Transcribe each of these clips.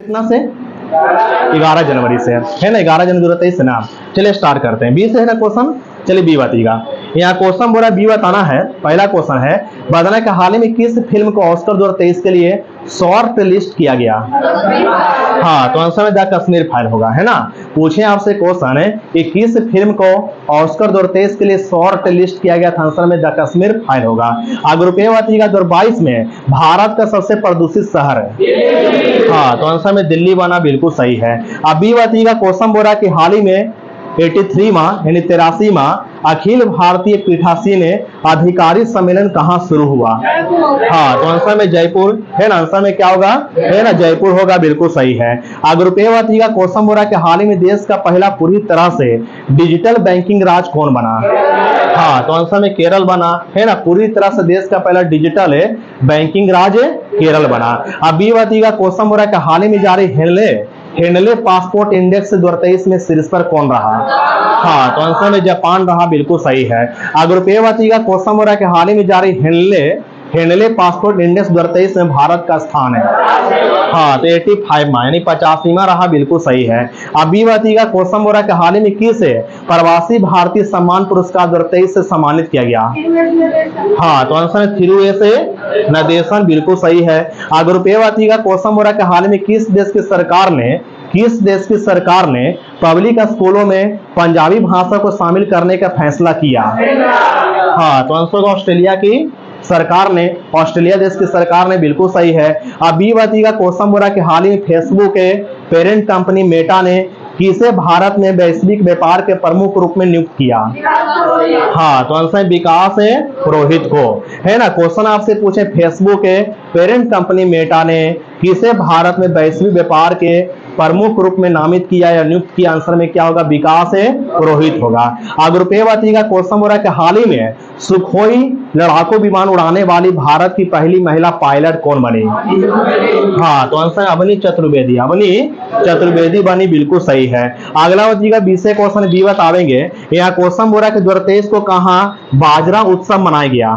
कितना से? 11 जनवरी से है ना, 11 जनवरी 2023 से ना। चलिए स्टार्ट करते हैं। 20 है ना क्वेश्चन। चलिए बी बताइएगा। यहाँ क्वेश्चन बोला बी बताना है। पहला क्वेश्चन है, बताना कि हाल ही में किस फिल्म को ऑस्कर 2023 के लिए शॉर्ट लिस्ट किया गया? हाँ, तो आंसर में द कश्मीर फाइल होगा, है ना। पूछे आपसे क्वेश्चन है कि किस फिल्म को ऑस्कर 2023 के लिए शॉर्ट लिस्ट किया गया था, आंसर में द कश्मीर फाइल होगा। अगर रुपये बताइएगा 2022 में भारत का सबसे प्रदूषित शहर है। हाँ, तो आंसर में दिल्ली बना, बिल्कुल सही है। अब बी बताइएगा क्वेश्चन बोला कि हाल ही में 83वां यानी 83वां अखिल भारतीय पीठासीन अधिकारी सम्मेलन कहाँ शुरू हुआ? हाँ, तो आंसर में जयपुर है ना। आंसर में क्या होगा? है ना, जयपुर होगा, बिल्कुल सही है। अगर रुपये बताइएगा क्वेश्चन बोला कि हाल ही में देश का पहला पूरी तरह से डिजिटल बैंकिंग राज कौन बना? हाँ, तो आंसर में केरल बना, है ना। पूरी तरह से देश का पहला डिजिटल बैंकिंग राज केरल बना। अब बी बताइएगा क्वेश्चन बोला कि हाल ही में जारी हेनले पासपोर्ट इंडेक्स 2023 में शीर्ष पर कौन रहा? हाँ, तो आंसर में जापान रहा, बिल्कुल सही है। अगर रुपये बताइएगा क्वेश्चन हो रहा है कि हाल ही में जारी हेनले पासपोर्ट इंडेक्स 2023 में भारत का स्थान है। हाँ, तो 85 यानी 85वां रहा, बिल्कुल सही है। अब बी बताइएगा क्वेश्चन हो रहा है कि हाल ही में किस प्रवासी भारतीय सम्मान पुरस्कार 2023 से सम्मानित किया गया? हाँ, तो आंसर है थिरु से नदेशन, बिल्कुल सही है। अगर रुपये बताइएगा क्वेश्चन हो रहा है कि हाल ही में किस देश की सरकार ने पब्लिक स्कूलों में पंजाबी भाषा को शामिल करने का फैसला किया? हाँ, तो आंसर ऑस्ट्रेलिया की सरकार ने, ऑस्ट्रेलिया देश की सरकार ने, बिल्कुल सही है। अब बी बताइएगा क्वेश्चन बोला कि हाल ही में फेसबुक के पेरेंट कंपनी मेटा ने किसे भारत में वैश्विक व्यापार के प्रमुख रूप में नियुक्त किया? हाँ, तो आंसर विकास पुरोहित को, है ना। क्वेश्चन आपसे पूछे फेसबुक के पेरेंट कंपनी मेटा ने किसे भारत में वैश्विक व्यापार के प्रमुख रूप में नामित किया या नियुक्त किया? आंसर में क्या होगा? विकास पुरोहित होगा। अगर रुपये बताइएगा क्वेश्चन हो रहा है कि हाल ही में सुखोई लड़ाकू विमान उड़ाने वाली भारत की पहली महिला पायलट कौन बनी? हाँ, तो आंसर अवनी चतुर्वेदी बनी, बिल्कुल सही है। अगला बताइएगा 20 क्वेश्चन बी बतावेंगे। यहाँ क्वेश्चन हो रहा है कि 2023 को कहाँ बाजरा उत्सव मनाया गया?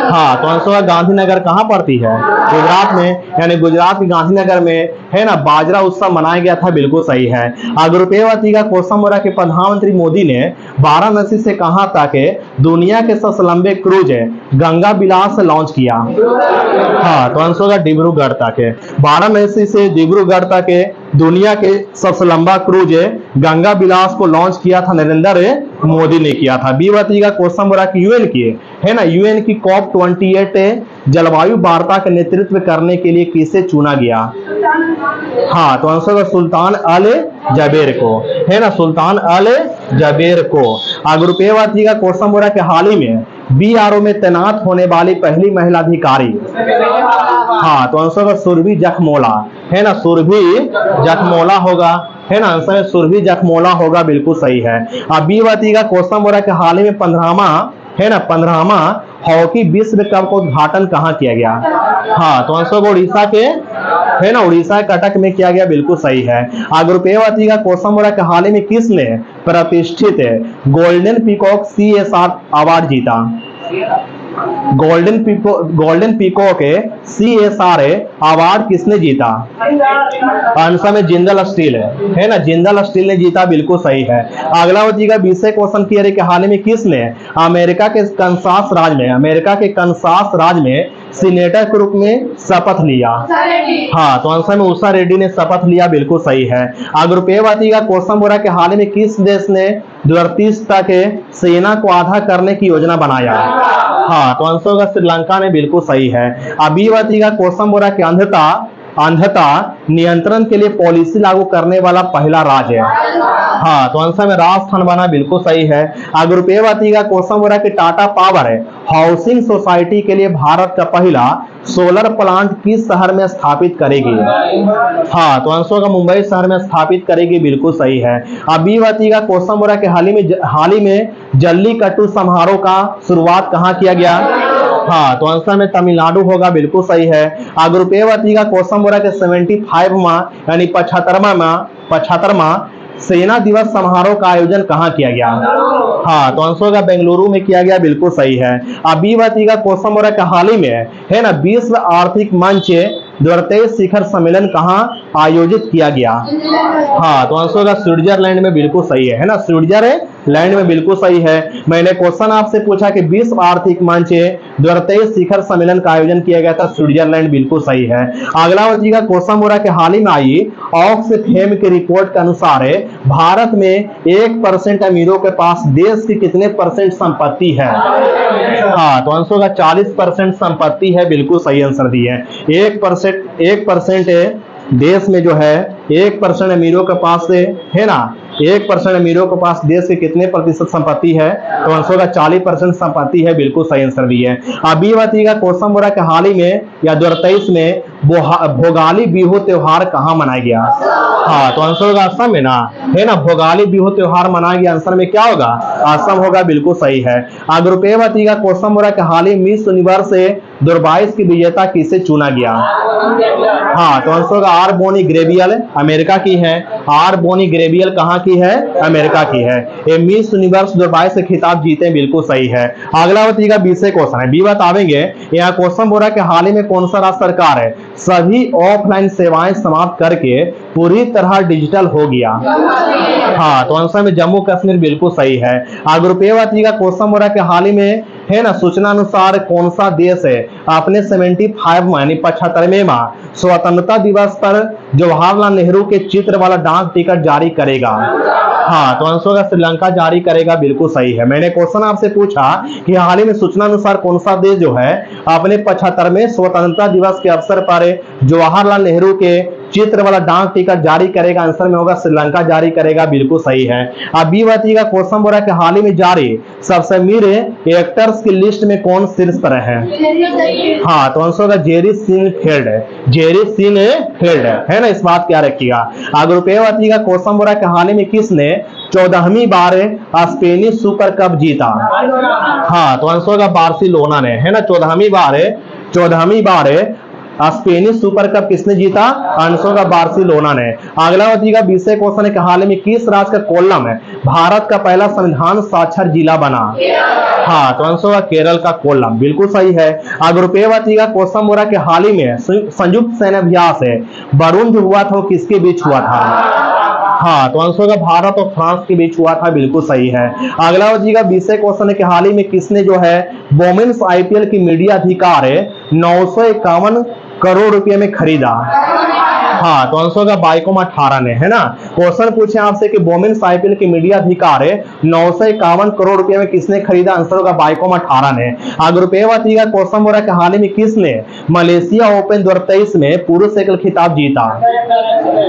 हाँ, तो आंसर गांधीनगर कहाँ पड़ती है? गुजरात में, यानी गुजरात के गांधीनगर में, है ना, बाजरा उत्सव मनाया गया था, बिल्कुल सही है। अगर रुपये बताइएगा क्वेश्चन हो रहा है कि प्रधानमंत्री मोदी ने वाराणसी से कहां तक दुनिया के सबसे लंबे क्रूज गंगा विलास लॉन्च किया? हाँ, तो आंसर होगा डिब्रूगढ़ तक। वाराणसी से डिब्रूगढ़ तक दुनिया के सबसे लंबा क्रूज गंगा विलास को लॉन्च किया था नरेंद्र मोदी ने किया था। बी बताइएगा क्वेश्चन हो रहा है कि यूएन की, है ना, यूएन की COP28 जलवायु वार्ता का नेतृत्व करने के लिए किसे चुना गया? हाँ, तो आंसर होगा सुल्तान अल जबेर को, है ना, सुल्तान अल जबेर को। अगर रुपये बताइएगा क्वेश्चन हो रहा है कि हाल ही में BRO में तैनात होने वाली पहली महिला अधिकारी? हाँ, तो आंसर होगा सुरभि जखमोला, है ना, सुरभि जखमोला होगा, है ना। आंसर है सुरभि जखमोला होगा, बिल्कुल सही है। अब बी बताइएगा क्वेश्चन हो रहा है कि हाल ही में 15वां हॉकी विश्व कप का उद्घाटन कहाँ किया गया? हाँ, तो आंसर उड़ीसा के, है ना, उड़ीसा कटक में किया गया, बिल्कुल सही है। अगर रुपये बताइएगा क्वेश्चन हो रहा है कि हाल ही में किसने प्रतिष्ठित गोल्डन पीकॉक CSR अवार्ड जीता? गोल्डन पीकॉक CSR अवार्ड किसने जीता? आंसर में जिंदल स्टील है ना, जिंदल स्टील ने जीता, बिल्कुल सही है। अगला बताइएगा 20 क्वेश्चन क्लियर है कि हाल ही में किसने अमेरिका के कंसास राज्य में सीनेटर के रूप में शपथ लिया? हाँ, तो आंसर में उषा रेड्डी ने शपथ लिया, बिल्कुल सही है। अगर रुपये बताइएगा क्वेश्चन हो रहा है कि हाल ही में किस देश ने 2030 तक सेना को आधा करने की योजना बनाया? हाँ, तो आंसर होगा श्रीलंका ने, बिल्कुल सही है। अभी बताइएगा क्वेश्चन हो रहा है कि अंधता नियंत्रण के लिए पॉलिसी लागू करने वाला पहला राज्य है? हाँ, तो आंसर में राजस्थान बना, बिल्कुल सही है। अगर रुपये बताइएगा क्वेश्चन हो रहा है कि टाटा पावर हाउसिंग सोसाइटी के लिए भारत का पहला सोलर प्लांट किस शहर में स्थापित करेगी? हाँ, तो आंसर होगा मुंबई शहर में स्थापित करेगी, बिल्कुल सही है। अब बी बताइएगा क्वेश्चन हो रहा है कि हाल ही में जल्लीकट्टू समारोह का शुरुआत कहाँ किया गया? हाँ, तो आंसर में तमिलनाडु होगा, बिल्कुल सही है। अगर रुपये बताइएगा क्वेश्चन हो रहा है कि 75वां यानी 75वां सेना दिवस समारोह का आयोजन कहाँ किया गया? हाँ, तो आंसर होगा बेंगलुरु में किया गया, बिल्कुल सही है। अब बी बताइएगा क्वेश्चन हो रहा है कि हाल ही में, है ना, विश्व आर्थिक मंच 2023 शिखर सम्मेलन कहाँ आयोजित किया गया? हाँ, तो आंसर होगा स्विट्जरलैंड में, बिल्कुल सही है ना, स्विट्जरलैंड में, बिल्कुल सही है। मैंने क्वेश्चन आपसे पूछा कि विश्व आर्थिक मंच 2023 शिखर सम्मेलन का आयोजन किया गया था स्विट्जरलैंड, बिल्कुल सही है। अगला बच्ची क्वेश्चन हो रहा है कि हाल ही में आई ऑक्सफैम की रिपोर्ट के अनुसार भारत में 1% अमीरों के पास देश की कितने परसेंट संपत्ति है? हाँ, तो आंसर होगा 40% संपत्ति है, बिल्कुल सही आंसर दिए। 1% देश में जो है 1% अमीरों के पास है ना, 1% अमीरों के पास देश के कितने प्रतिशत संपत्ति है? तो आंसर होगा 40% संपत्ति है, बिल्कुल सही आंसर दी है। अभी बाती का क्वेश्चन बोला कि हाल ही में या 2023 में भोगाली बिहू त्योहार कहाँ मनाया गया? हाँ, तो आंसर होगा असम में ना, है ना, भोगाली बिहू त्योहार मनाया गया, आंसर में क्या होगा? असम होगा, बिल्कुल सही है। अगर रुपये बाती का क्वेश्चन बोला कि हाल ही मिस यूनिवर्स 2022 की विजेता किसे चुना गया? हाँ, तो आंसर होगा आर बोनी ग्रेवियल, अमेरिका की है। आर बोनी ग्रेवियल कहाँ की है? अमेरिका की है। ये मिस यूनिवर्स 2022 से खिताब जीते, बिल्कुल सही है। अगला बताइएगा 20 क्वेश्चन है, बी बतावेंगे। यहाँ क्वेश्चन बोल रहा है कि हाल ही में कौन सा राज्य सरकार है सभी ऑफलाइन सेवाएं समाप्त करके पूरी तरह डिजिटल हो गया? हाँ, तो आंसर में जम्मू कश्मीर, बिल्कुल सही है। अगर रुपये बताइएगा क्वेश्चन बोल रहा है कि हाल ही में है ना सूचना अनुसार कौन सा देश है अपने 75 यानी 75वें स्वतंत्रता दिवस पर जवाहरलाल नेहरू के चित्र वाला डाक टिकट जारी करेगा? हाँ, तो आंसर होगा श्रीलंका जारी करेगा, बिल्कुल सही है। मैंने क्वेश्चन आपसे पूछा कि हाल ही में सूचना अनुसार कौन सा देश जो है अपने 75वें स्वतंत्रता दिवस के अवसर पर जवाहरलाल नेहरू के चित्र वाला डाक टिकट जारी करेगा? आंसर में होगा श्रीलंका जारी करेगा, बिल्कुल सही है। अब बी बताइएगा क्वेश्चन बोल रहा है कि हाल ही में जारी सबसे अमीर एक्टर्स की लिस्ट में कौन शीर्ष पर है? हाँ, तो आंसर होगा जेरी सीनफेल्ड, जेरी सीनफेल्ड है ना, इस बात क्या रखिएगा। अगर रुपये बताइएगा क्वेश्चन बोल रहा है कि हाल ही में किसने 14वीं बार स्पेनिश सुपर कप जीता? हाँ, तो आंसर होगा बार्सिलोना ने, है ना, 14वीं बार स्पेनिश सुपर कप किसने जीता? आंसर का बार्सिलोना ने। अगला बताइएगा 20 क्वेश्चन है कि हाल में किस राज्य का कोल्लम है भारत का पहला संविधान साक्षर जिला बना? हाँ, तो आंसर का केरल का कोल्लम, बिल्कुल सही है। अगर रुपये बताइएगा क्वेश्चन बोला कि हाल ही में संयुक्त सैन्य अभ्यास है वरुण जो हुआ था वो किसके बीच हुआ था? हाँ, तो आंसर का भारत और फ्रांस के बीच हुआ था, बिल्कुल सही है। अगला बच्चीगा 20 क्वेश्चन है कि हाल ही में किसने जो है वोमेन्स आईपीएल की मीडिया अधिकार 951 करोड़ रुपए में खरीदा? हाँ, तो आंसर होगा बाइकॉम 18 ने, है ना। क्वेश्चन पूछे आपसे कि वोमेन्स आईपीएल की मीडिया अधिकार 951 करोड़ रुपए में किसने खरीदा? आंसर होगा बाइकॉम 18 ने। अगर रुपये बताइएगा क्वेश्चन हो रहा है कि हाल ही में किसने मलेशिया ओपन 2023 में पुरुष एकल खिताब जीता?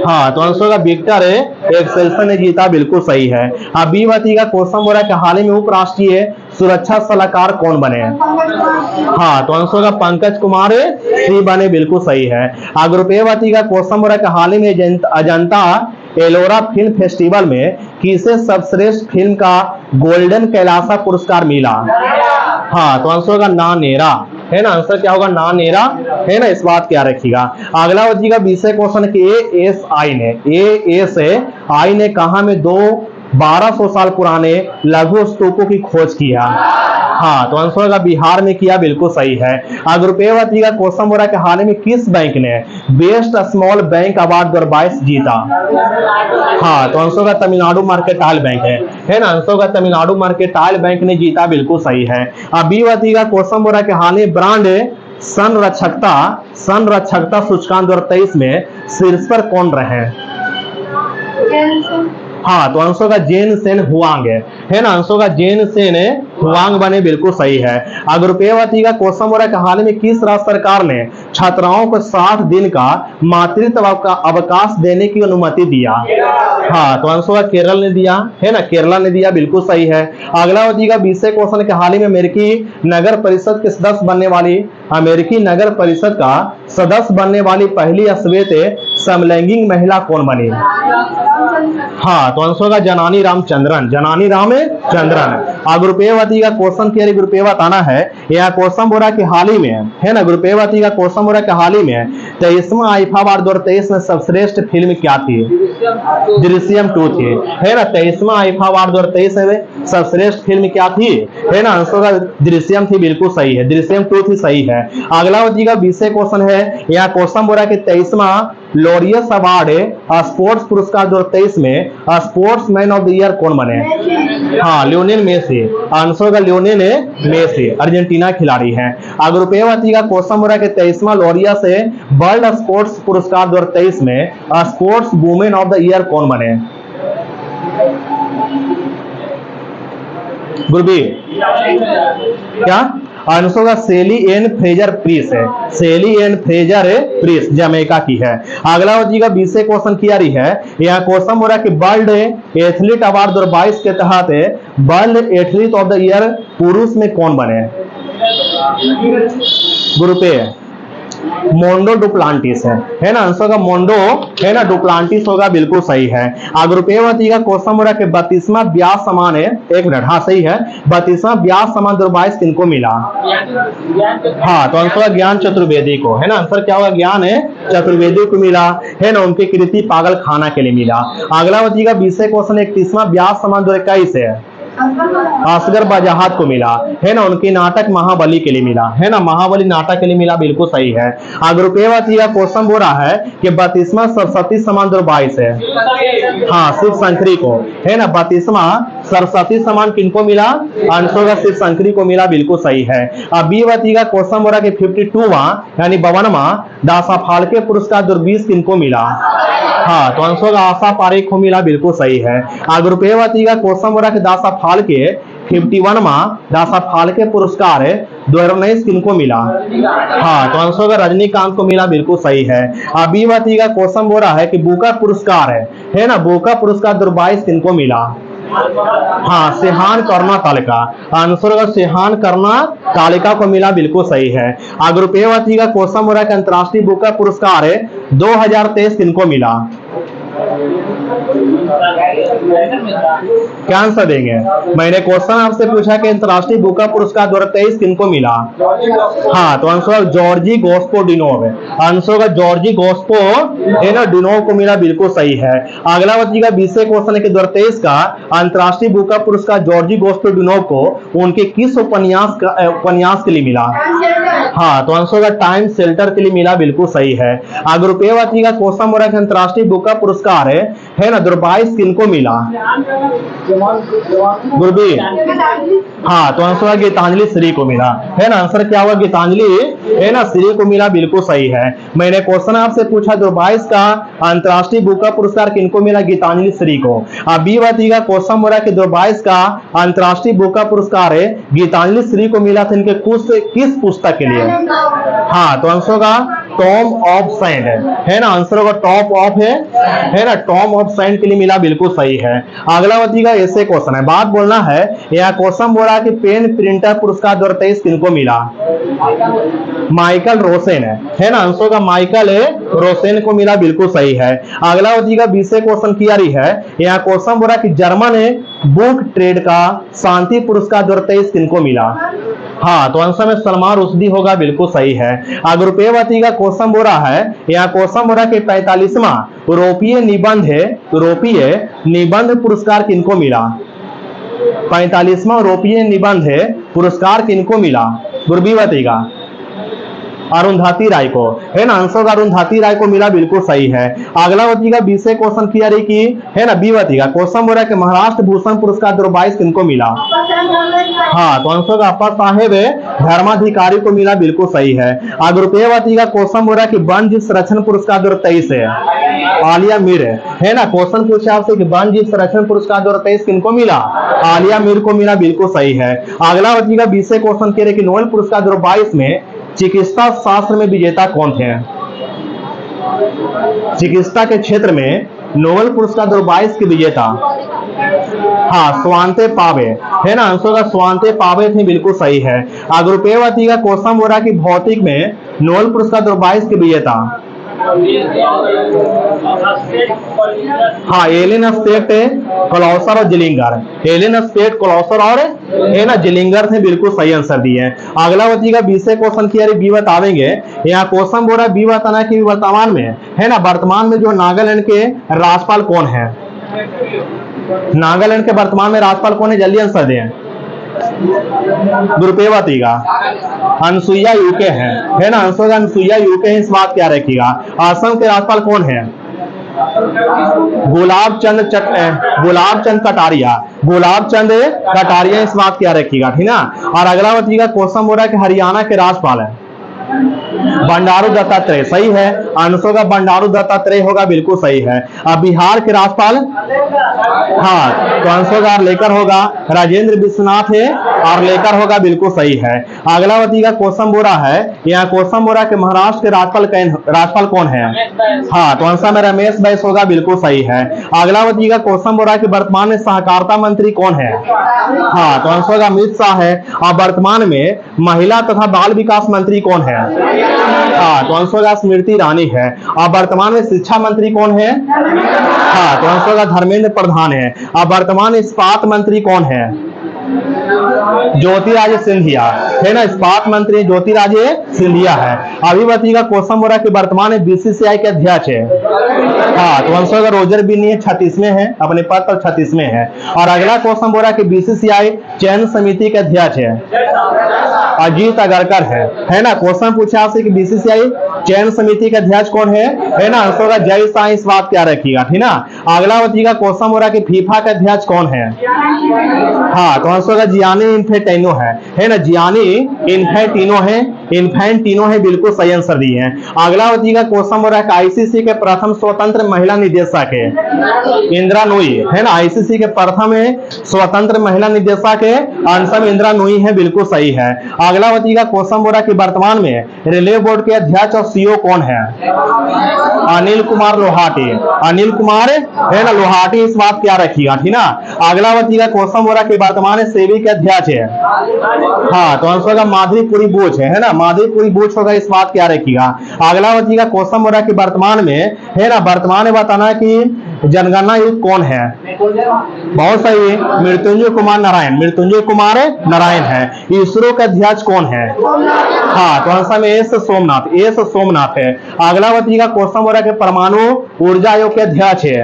हाँ, तो आंसर होगा विक्टर एक्सेल्सन ने जीता, बिल्कुल सही है। अब बी बताइएगा क्वेश्चन हो रहा है कि हाल ही में उपराष्ट्रीय सुरक्षा सलाहकार कौन बने? हाँ, तो आंसर होगा पंकज कुमार सिंह बने, बिल्कुल सही है। अगर रुपये बताइएगा क्वेश्चन हो रहा है कि हाल ही में अजंता एलोरा फिल्म फेस्टिवल में किसे सर्वश्रेष्ठ फिल्म का गोल्डन कैलासा पुरस्कार मिला? हाँ, तो आंसर होगा ना नेरा, है ना। आंसर क्या होगा? ना नेरा, है ना, इस बात क्या रखिएगा। अगला बच्चीगा 20 क्वेश्चन के ASI ने कहा में 1200 साल पुराने लघु स्तूपों की खोज किया? हाँ, तो आंसर होगा बिहार में किया, बिल्कुल सही है। अगर रुपये बताइएगा क्वेश्चन हो रहा है कि हाल ही में किस बैंक ने बेस्ट स्मॉल बैंक अवार्ड 2022 जीता? हाँ, तो आंसर होगा तमिलनाडु मर्केंटाइल बैंक है ना। आंसर होगा तमिलनाडु मर्केंटाइल बैंक ने जीता, बिल्कुल सही है। अब बी बताइएगा क्वेश्चन हो रहा है कि हाल ही ब्रांड संरक्षकता सूचकांक 2023 में शीर्ष पर कौन रहे? हाँ, तो आंसर का जेन सेन हुआंग है ना। आंसर का जेन सेन हुआंग बने, बिल्कुल सही है। अगर रुपये बताइएगा क्वेश्चन हो रहा है कि हाल में किस राज्य सरकार ने छात्राओं को 60 दिन का मातृत्व अवकाश देने की अनुमति दिया? हाँ, तो आंसर का केरल ने दिया, है ना, केरला ने दिया, बिल्कुल सही है। अगला बताइएगा 20 क्वेश्चन के हाल ही में अमेरिकी नगर परिषद के सदस्य बनने वाली पहली श्वेत समलैंगिक महिला कौन बनी? हाँ, तो आंसर होगा जनानी रामचंद्रन। अगर रुपये बताइएगा क्वेश्चन के रुपये बताना है, यहाँ क्वेश्चन बोल रहा है कि हाल ही में, है ना, रुपये बताइएगा क्वेश्चन बोल रहा है कि हाल ही में 23वां आईफा अवार्ड 2023 में सर्वश्रेष्ठ फिल्म क्या थी? दृश्यम 2 थी, है ना। 23वां आईफा अवार्ड 2023 में सर्वश्रेष्ठ फिल्म क्या थी, है ना। आंसर का दृश्यम थी, बिल्कुल सही है, दृश्यम 2 थी, सही है। अगला का 20 क्वेश्चन है, यहाँ क्वेश्चन बोला कि 23वां लॉरियस अवार्ड स्पोर्ट्स पुरस्कार 2023 में स्पोर्ट्समैन ऑफ द ईयर कौन बने। हाँ, लियोनेल मेसी। आंसर का लियोनेल मेसी अर्जेंटीना खिलाड़ी है। अगर रुपये का क्वेश्चन बोला कि 23वां लॉरियस वर्ल्ड स्पोर्ट्स पुरस्कार 2023 में sports women of the year कौन बने। गुरबी क्या आंसर का सेली एन फ्रेजर प्रीस है, सेली एन फ्रेजर प्रीस जमैका की है। अगला का 20 क्वेश्चन किया रही है, यहाँ क्वेश्चन हो रहा है कि वर्ल्ड एथलीट अवार्ड 2022 के तहत world athlete of the year पुरुष में कौन बने। ग्रुपे मोंडो डुप्लांटिस है ना। आंसर का मोंडो है ना डुप्लांटिस होगा, बिल्कुल सही है। अगर रुपये का क्वेश्चन हो रहा है कि 32वां ब्यास सम्मान है, एक मिनट, हाँ सही है, 32वां ब्यास सम्मान 2022 किनको मिला। हाँ, तो आंसर का ज्ञान चतुर्वेदी को, है ना। आंसर क्या होगा, ज्ञान है चतुर्वेदी को मिला, है ना। उनकी कृति पागल खाना के लिए मिला। अगला का 20 क्वेश्चन 31वां ब्यास सम्मान 2021 है असगर बजाहत को मिला, है ना। उनकी नाटक महाबली के लिए मिला, है ना, महाबली नाटक के लिए मिला, बिल्कुल सही है। अगर रुपये का क्वेश्चन बोल रहा है कि 32वां सरस्वती सम्मान 2022 है, हाँ शिव शंकरी को, है ना। 32वां सरस्वती सम्मान किनको मिला, आंसर का शिव शंकरी को मिला, बिल्कुल सही है। अब बी का क्वेश्चन बोल रहा है कि 52वां यानी 52वां दासा फाल्के पुरस्कार 2020 किनको मिला। हाँ, तो आंसर का आशा पारेख को मिला, बिल्कुल सही है। अगर रुपये का क्वेश्चन हो रहा है कि दासा फाल्के 51वां दासा फाल्के पुरस्कार 2019 किनको मिला। हाँ, तो आंसर का रजनीकांत को मिला, बिल्कुल सही है। अभी का क्वेश्चन हो रहा है कि बुका पुरस्कार है ना, बुका पुरस्कार 2022 किनको मिला। हाँ, सेहान करना तालिका, आंसर का सेहान करना तालिका को मिला, बिल्कुल सही है। अगर रुपये का क्वेश्चन हो रहा है कि अंतरराष्ट्रीय बुका पुरस्कार 2023 किनको मिला। क्या आंसर देंगे। मैंने क्वेश्चन आपसे पूछा कि अंतरराष्ट्रीय बुका पुरस्कार 2023 किनको मिला। हाँ, तो आंसर जॉर्जी गोस्पो डिनोव है, आंसर का जॉर्जी गोस्पो है ना डिनोव को मिला, बिल्कुल सही है। अगला बच्ची का 20 क्वेश्चन है कि 2023 का अंतरराष्ट्रीय बुका पुरस्कार जॉर्जी गोस्पो डिनोव को उनके किस उपन्यास के लिए मिला। हाँ, तो आंसर का टाइम शेल्टर के लिए मिला, बिल्कुल सही है। अगर रुपये का क्वेश्चन हो रहा है कि अंतरराष्ट्रीय बुका पुरस्कार है ना 2022 किनको मिला। गुरबी हाँ, तो आंसर गीतांजलि श्री को मिला, है ना। आंसर क्या हुआ, गीतांजलि है ना श्री को मिला, बिल्कुल सही है। मैंने क्वेश्चन आपसे पूछा 2022 का अंतरराष्ट्रीय बुका पुरस्कार किनको मिला, गीतांजलि श्री को। अब बी का क्वेश्चन हो रहा है कि 2022 का अंतरराष्ट्रीय बुका पुरस्कार गीतांजलि श्री को मिला था इनके किस पुस्तक के लिए। हाँ, तो आंसर का टॉम ऑफ सैंड है ना। आंसर का टॉप ऑफ है ना, टॉम ऑफ सैंड के लिए मिला, बिल्कुल सही है। अगला का ऐसे क्वेश्चन है, बात बोलना है। यह क्वेश्चन बोल रहा है कि पेन प्रिंटर पुरस्कार 2023 किनको मिला। माइकल रोसेन है ना। आंसर का माइकल रोसेन को मिला, बिल्कुल सही है। अगला का 20 क्वेश्चन किया रही है, यहाँ क्वेश्चन बोल रहा है कि जर्मन बुक ट्रेड का शांति पुरस्कार 2023 किनको मिला। हाँ, तो आंसर में सलमान रुश्दी होगा, बिल्कुल सही है। अगर रुपये का क्वेश्चन बोल रहा है, यहाँ क्वेश्चन बोल रहा है कि 45वां यूरोपीय निबंध पुरस्कार किनको मिला। 45वां यूरोपीय निबंध पुरस्कार किनको मिला। गुरबीवती का अरुंधति राय को, है ना। आंसर का अरुंधति राय को मिला, बिल्कुल सही है। अगला का 20 क्वेश्चन किया रही की, है ना बीवती का क्वेश्चन बोल रहा है कि महाराष्ट्र भूषण पुरस्कार 2022 किनको मिला। हाँ, तो आंसर का अप्पा साहेब धर्माधिकारी को मिला, बिल्कुल सही है। अगर रुपये का क्वेश्चन बोल रहा है कि वन जीव संरक्षण पुरस्कार 2023 है आलिया मीर है ना। क्वेश्चन पूछा आपसे कि वन जीव संरक्षण पुरस्कार 2023 किनको मिला, आलिया मीर को मिला, बिल्कुल सही है। अगला का 20 क्वेश्चन कह रहे कि नोबेल पुरस्कार 2022 में चिकित्सा शास्त्र में विजेता कौन थे। चिकित्सा के क्षेत्र में नोबेल पुरस्कार 2022 के विजेता, हाँ स्वांते पावे है ना। आंसर का स्वांते पावे थे, बिल्कुल सही है। अगर रुपये का क्वेश्चन हो रहा है कि भौतिक में नोबेल पुरस्कार 2022 के विजेता, हाँ, एलिन स्पेक्ट, क्लॉसर और जिलिंगर। एलिन स्पेक्ट, क्लॉसर और है ना जिलिंगर थे, बिल्कुल सही आंसर दिए हैं। अगला बच्चेगा 20 क्वेश्चन की अरे बी बतावेंगे। यहाँ क्वेश्चन बोल रहा है बी बताना कि वर्तमान में है ना, वर्तमान में जो नागालैंड के राज्यपाल कौन है? नागालैंड के वर्तमान में राज्यपाल कौन है? जल्दी आंसर दें। द्रुपेवतीगा, अनसुईया यूके है ना, आंसर अनसुईया यूके है, इस बात क्या रखिएगा। असम के राज्यपाल कौन है? गुलाब चंद कटारिया, गुलाब चंद कटारिया, इस बात क्या रखिएगा, ठीक ना। और अगला बच्चेगा क्वेश्चन बोल रहा है कि हरियाणा के राज्यपाल है बंडारू दत्तात्रेय, सही है। आंसर का बंडारू दत्तात्रेय होगा, बिल्कुल सही है। अब बिहार के राज्यपाल, हाँ, तो आंसर का लेकर होगा राजेंद्र विश्वनाथ है, और लेकर होगा, बिल्कुल सही है। अगला बच्चेगा क्वेश्चन बोल रहा है, यहाँ क्वेश्चन बोल रहा है कि महाराष्ट्र के राज्यपाल कौन है? हाँ, तो आंसर में रमेश बैस होगा, बिल्कुल सही है। अगला बच्चेगा क्वेश्चन बोल रहा है कि वर्तमान में सहकारिता मंत्री कौन है? हाँ, तो आंसर का अमित शाह है। और वर्तमान में महिला तथा बाल विकास मंत्री कौन है? हाँ, तो आंसर का स्मृति ईरानी है। अब वर्तमान में शिक्षा मंत्री कौन है? हाँ, तो आंसर का धर्मेंद्र प्रधान है। अब वर्तमान इस्पात मंत्री कौन है? ज्योतिरादित्य सिंधिया है ना, इस्पात मंत्री ज्योतिरादित्य सिंधिया है। अभी बच्चेगा क्वेश्चन बोला कि वर्तमान में बीसीसीआई के अध्यक्ष है। हाँ, तो आंसर का रोजर बिन्नी 36वें है, अपने पद पर 36वें है। और अगला क्वेश्चन बोला कि बीसीसीआई चयन समिति के अध्यक्ष है अजीत अगरकर है ना। क्वेश्चन पूछा आपसे कि बीसीसीआई चयन समिति के अध्यक्ष कौन है ना, आंसर का जय शाह, इस बात क्या रखिएगा, ठीक ना। अगला बच्चेगा क्वेश्चन बोला कि फीफा के अध्यक्ष कौन है? हाँ, तो आंसर का जियानी इन्फेंटिनो है ना, जियानी इन्फेंटिनो है, बिल्कुल सही आंसर दिए हैं। अगला बच्चेगा क्वेश्चन बोल रहा है कि आईसीसी के प्रथम स्वतंत्र महिला निदेशक है इंदिरा नूई है ना, आईसीसी के प्रथम स्वतंत्र महिला निदेशक है, आंसर इंदिरा नूई है, बिल्कुल सही है। अगला बच्चेगा क्वेश्चन बोल रहा है कि वर्तमान में रेलवे बोर्ड के अध्यक्ष और सीईओ कौन है? अनिल कुमार लोहाटी, अनिल कुमार है ना लोहाटी, इस बात क्या रखिएगा, ठीक ना। अगला बच्चेगा क्वेश्चन बोल रहा है कि वर्तमान में सेबी के अध्यक्ष है। हाँ, तो आंसर का माधुरीपुरी बोझ है ना, माधुरीपुरी बोझ होगा, इस बात क्या रखिएगा। अगला बच्चेगा क्वेश्चन बोल रहा है कि वर्तमान में है ना, वर्तमान में बताना कि जनगणना आयुक्त कौन है? बहुत सही, मृत्युंजय कुमार नारायण, मृत्युंजय कुमार नारायण है। इसरो के अध्यक्ष कौन है? हाँ, तो आंसर में एस सोमनाथ है। अगला बच्चेगा क्वेश्चन बोल रहा है कि परमाणु ऊर्जा आयोग के अध्यक्ष है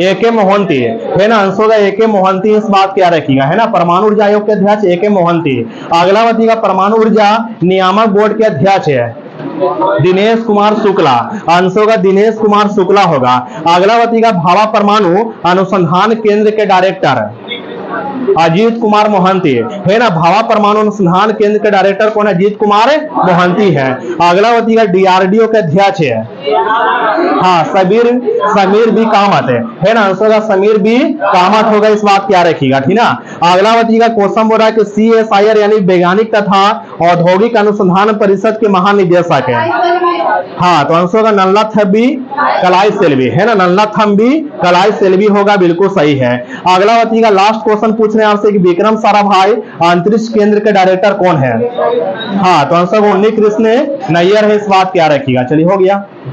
ए.के. मोहंती है ना, आंसर का ए.के. मोहंती, इस बात क्या रखिएगा, है ना, परमाणु ऊर्जा आयोग के अध्यक्ष ए.के. मोहंती। अगला बच्चेगा परमाणु ऊर्जा नियामक बोर्ड के अध्यक्ष है दिनेश कुमार शुक्ला, आंसर का दिनेश कुमार शुक्ला होगा। अगला बच्चेगा भाभा परमाणु अनुसंधान केंद्र के डायरेक्टर अजीत कुमार मोहंती है ना, भाभा परमाणु अनुसंधान केंद्र के डायरेक्टर कौन है? अजीत कुमार मोहंती है। अगला बच्चेगा डीआरडीओ के अध्यक्ष है हाँ समीर बी कामत है ना, आंसर का समीर बी कामत होगा, इस बात क्या रखिएगा, ठीक ना। अगला बच्चेगा क्वेश्चन बोल रहा है कि CSIR यानी वैज्ञानिक तथा औद्योगिक अनुसंधान परिषद के महानिदेशक है। हाँ, तो आंसर का नल्लाथम्बी कलाई सेल्वी है ना, नल्लाथम्बी कलाई सेल्वी होगा, बिल्कुल सही है। अगला बच्चेगा लास्ट क्वेश्चन पूछ रहे हैं आपसे कि विक्रम साराभाई अंतरिक्ष केंद्र के डायरेक्टर कौन है? हाँ, तो आंसर उन्नी कृष्ण नैयर है, इस बात क्या रखिएगा। चलिए, हो गया।